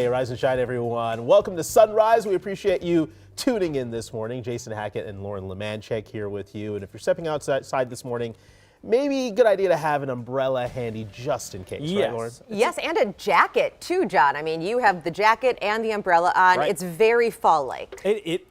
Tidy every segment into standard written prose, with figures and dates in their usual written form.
Hey, rise and shine, everyone. Welcome to Sunrise. We appreciate you tuning in this morning. Jason Hackett and Lauren Lemanchek here with you. And if you're stepping outside this morning, maybe a good idea to have an umbrella handy just in case, right, Lauren? Yes, and a jacket too, John. I mean, you have the jacket and the umbrella on. Right. It's very fall-like. It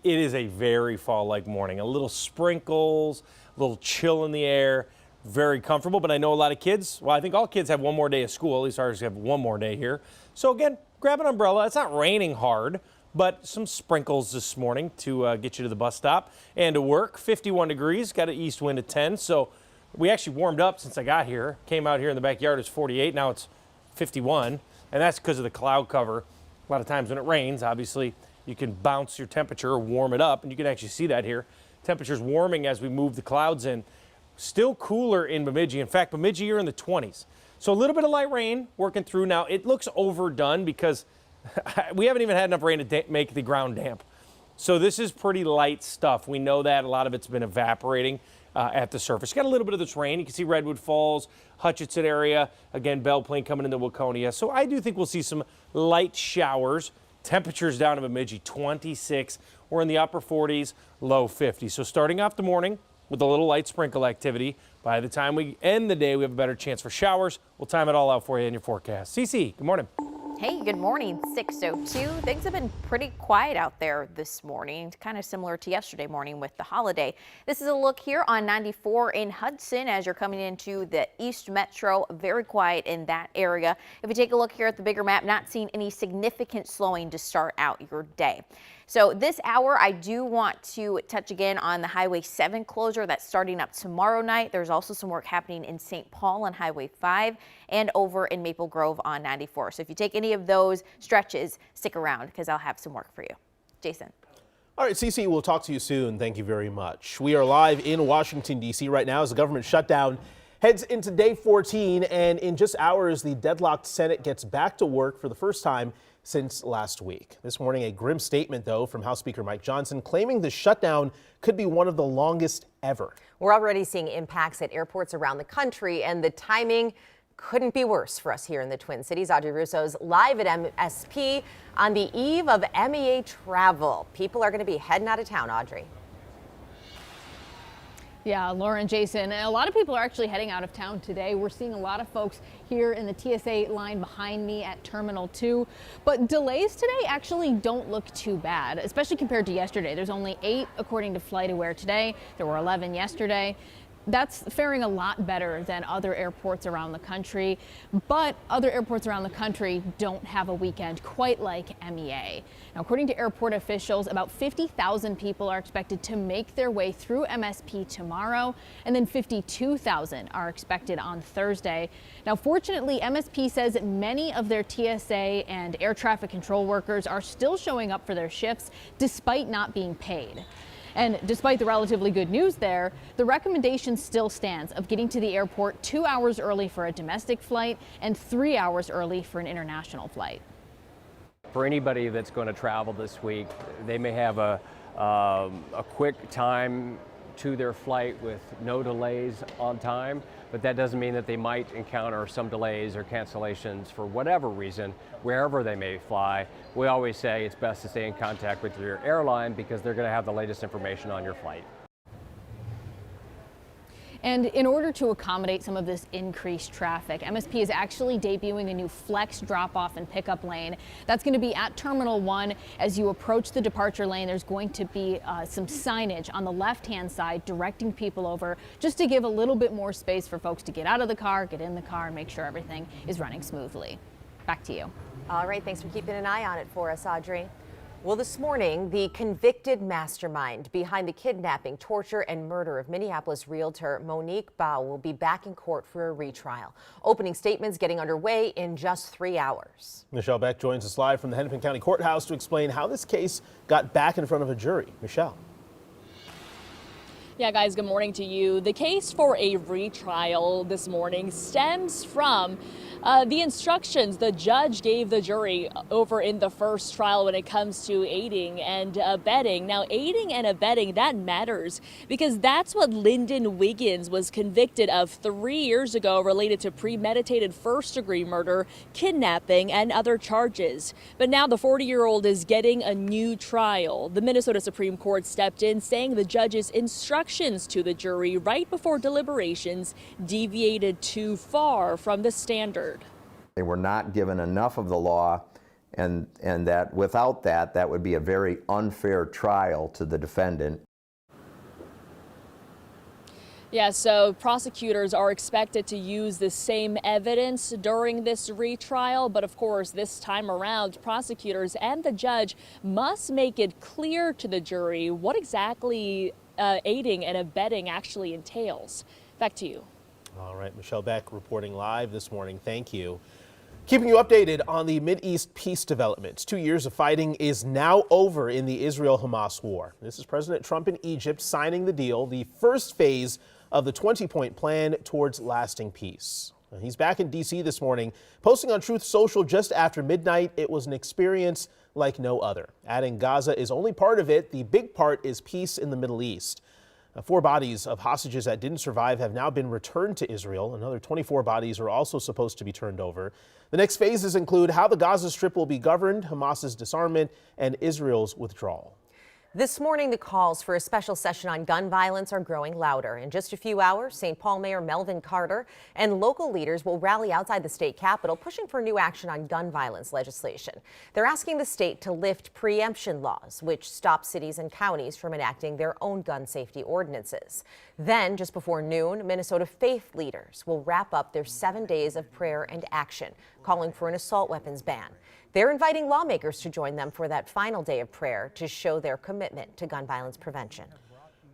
is a very fall-like morning. A little sprinkles, a little chill in the air, very comfortable. But I know a lot of kids, well, I think all kids have one more day of school. At least ours have one more day here. So again, grab an umbrella. It's not raining hard, but some sprinkles this morning to get you to the bus stop and to work. 51 degrees, got an east wind at 10. So we actually warmed up since I got here. Came out here in the backyard, it's 48. Now it's 51, and that's because of the cloud cover. A lot of times when it rains, obviously, you can bounce your temperature or warm it up, and you can actually see that here. Temperature's warming as we move the clouds in. Still cooler in Bemidji. In fact, Bemidji, you're in the 20s. So a little bit of light rain working through now. It looks overdone because we haven't even had enough rain to make the ground damp. So this is pretty light stuff. We know that a lot of it's been evaporating at the surface. Got a little bit of this rain. You can see Redwood Falls, Hutchinson area. Again, Belle Plaine coming into Waconia. So I do think we'll see some light showers. Temperatures down in Bemidji, 26. We're in the upper 40s, low 50s. So starting off the morning with a little light sprinkle activity. By the time we end the day, we have a better chance for showers. We'll time it all out for you in your forecast. CC, good morning. Hey, good morning. 6:02. Things have been pretty quiet out there this morning, kind of similar to yesterday morning with the holiday. This is a look here on 94 in Hudson as you're coming into the East Metro. Very quiet in that area. If you take a look here at the bigger map, not seeing any significant slowing to start out your day. So this hour, I do want to touch again on the Highway 7 closure that's starting up tomorrow night. There's also some work happening in St. Paul on Highway 5 and over in Maple Grove on 94. So if you take any of those stretches, stick around because I'll have some work for you. Jason. All right, CC, we'll talk to you soon. Thank you very much. We are live in Washington, D.C. right now as the government shutdown heads into day 14. And in just hours, the deadlocked Senate gets back to work for the first time since last week. This morning, a grim statement, though, from House Speaker Mike Johnson claiming the shutdown could be one of the longest ever. We're already seeing impacts at airports around the country, and the timing couldn't be worse for us here in the Twin Cities. Audrey Russo's live at MSP on the eve of MEA travel. People are going to be heading out of town, Audrey. Yeah, Lauren, Jason, a lot of people are actually heading out of town today. We're seeing a lot of folks here in the TSA line behind me at Terminal 2. But delays today actually don't look too bad, especially compared to yesterday. There's only 8 according to FlightAware today. There were 11 yesterday. That's faring a lot better than other airports around the country, but other airports around the country don't have a weekend quite like MEA. Now, according to airport officials, about 50,000 people are expected to make their way through MSP tomorrow, and then 52,000 are expected on Thursday. Now, fortunately, MSP says many of their TSA and air traffic control workers are still showing up for their shifts despite not being paid. And despite the relatively good news there, the recommendation still stands of getting to the airport 2 hours early for a domestic flight and 3 hours early for an international flight. For anybody that's going to travel this week, they may have a quick time to their flight with no delays on time, but that doesn't mean that they might encounter some delays or cancellations for whatever reason, wherever they may fly. We always say it's best to stay in contact with your airline because they're going to have the latest information on your flight. And in order to accommodate some of this increased traffic, MSP is actually debuting a new flex drop-off and pickup lane. That's going to be at Terminal 1. As you approach the departure lane, there's going to be some signage on the left-hand side directing people over, just to give a little bit more space for folks to get out of the car, get in the car, and make sure everything is running smoothly. Back to you. All right, thanks for keeping an eye on it for us, Audrey. Well, this morning, the convicted mastermind behind the kidnapping, torture, and murder of Minneapolis realtor Monique Bao will be back in court for a retrial. Opening statements getting underway in just 3 hours. Michelle Beck joins us live from the Hennepin County Courthouse to explain how this case got back in front of a jury. Michelle. Yeah, guys, good morning to you. The case for a retrial this morning stems from The instructions the judge gave the jury over in the first trial when it comes to aiding and abetting. Now, aiding and abetting, that matters because that's what Lyndon Wiggins was convicted of 3 years ago related to premeditated first-degree murder, kidnapping, and other charges. But now the 40-year-old is getting a new trial. The Minnesota Supreme Court stepped in, saying the judge's instructions to the jury right before deliberations deviated too far from the standard. They were not given enough of the law, and that without that would be a very unfair trial to the defendant. Yeah, so prosecutors are expected to use the same evidence during this retrial, but of course, this time around, prosecutors and the judge must make it clear to the jury what exactly aiding and abetting actually entails. Back to you. All right, Michelle Beck reporting live this morning. Thank you. Keeping you updated on the Mideast peace developments. 2 years of fighting is now over in the Israel-Hamas war. This is President Trump in Egypt signing the deal, the first phase of the 20-point plan towards lasting peace. He's back in D.C. this morning, posting on Truth Social just after midnight. It was an experience like no other. Adding Gaza is only part of it. The big part is peace in the Middle East. 4 bodies of hostages that didn't survive have now been returned to Israel. Another 24 bodies are also supposed to be turned over. The next phases include how the Gaza Strip will be governed, Hamas's disarmament, and Israel's withdrawal. This morning, the calls for a special session on gun violence are growing louder. In just a few hours, St. Paul Mayor Melvin Carter and local leaders will rally outside the state capitol, pushing for new action on gun violence legislation. They're asking the state to lift preemption laws, which stop cities and counties from enacting their own gun safety ordinances. Then, just before noon, Minnesota faith leaders will wrap up their 7 days of prayer and action, calling for an assault weapons ban. They're inviting lawmakers to join them for that final day of prayer to show their commitment to gun violence prevention.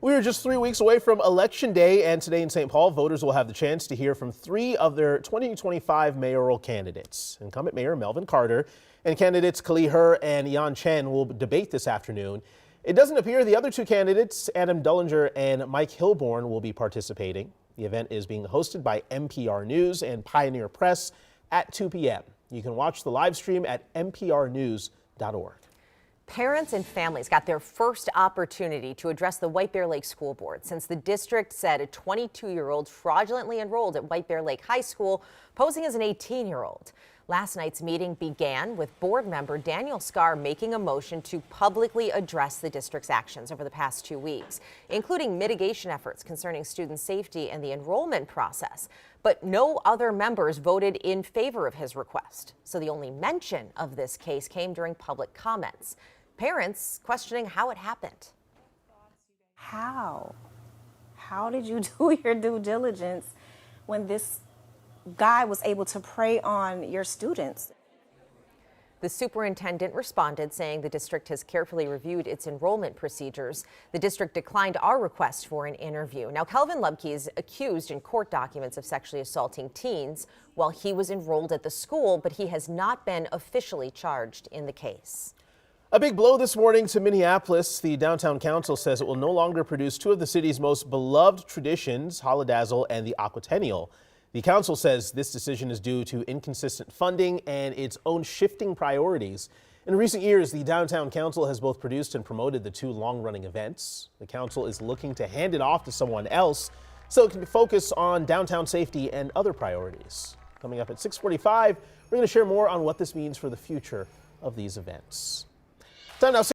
We are just 3 weeks away from Election Day, and today in St. Paul, voters will have the chance to hear from 3 of their 2025 mayoral candidates. Incumbent Mayor Melvin Carter and candidates Kali Her and Yan Chen will debate this afternoon. It doesn't appear the other 2 candidates, Adam Dullinger and Mike Hilborn, will be participating. The event is being hosted by NPR News and Pioneer Press at 2 p.m. You can watch the live stream at nprnews.org. Parents and families got their first opportunity to address the White Bear Lake School Board since the district said a 22-year-old fraudulently enrolled at White Bear Lake High School, posing as an 18-year-old. Last night's meeting began with board member Daniel Scar making a motion to publicly address the district's actions over the past 2 weeks, including mitigation efforts concerning student safety and the enrollment process. But no other members voted in favor of his request. So the only mention of this case came during public comments. Parents questioning how it happened. How did you do your due diligence when this guy was able to prey on your students? The superintendent responded, saying the district has carefully reviewed its enrollment procedures. The district declined our request for an interview. Now, Kelvin Lubke is accused in court documents of sexually assaulting teens while he was enrolled at the school, but he has not been officially charged in the case. A big blow this morning to Minneapolis. The downtown council says it will no longer produce 2 of the city's most beloved traditions, Holidazzle and the Aquatennial. The council says this decision is due to inconsistent funding and its own shifting priorities. In recent years, the Downtown Council has both produced and promoted the 2 long-running events. The council is looking to hand it off to someone else so it can focus on downtown safety and other priorities. Coming up at 6:45, we're going to share more on what this means for the future of these events. Time now.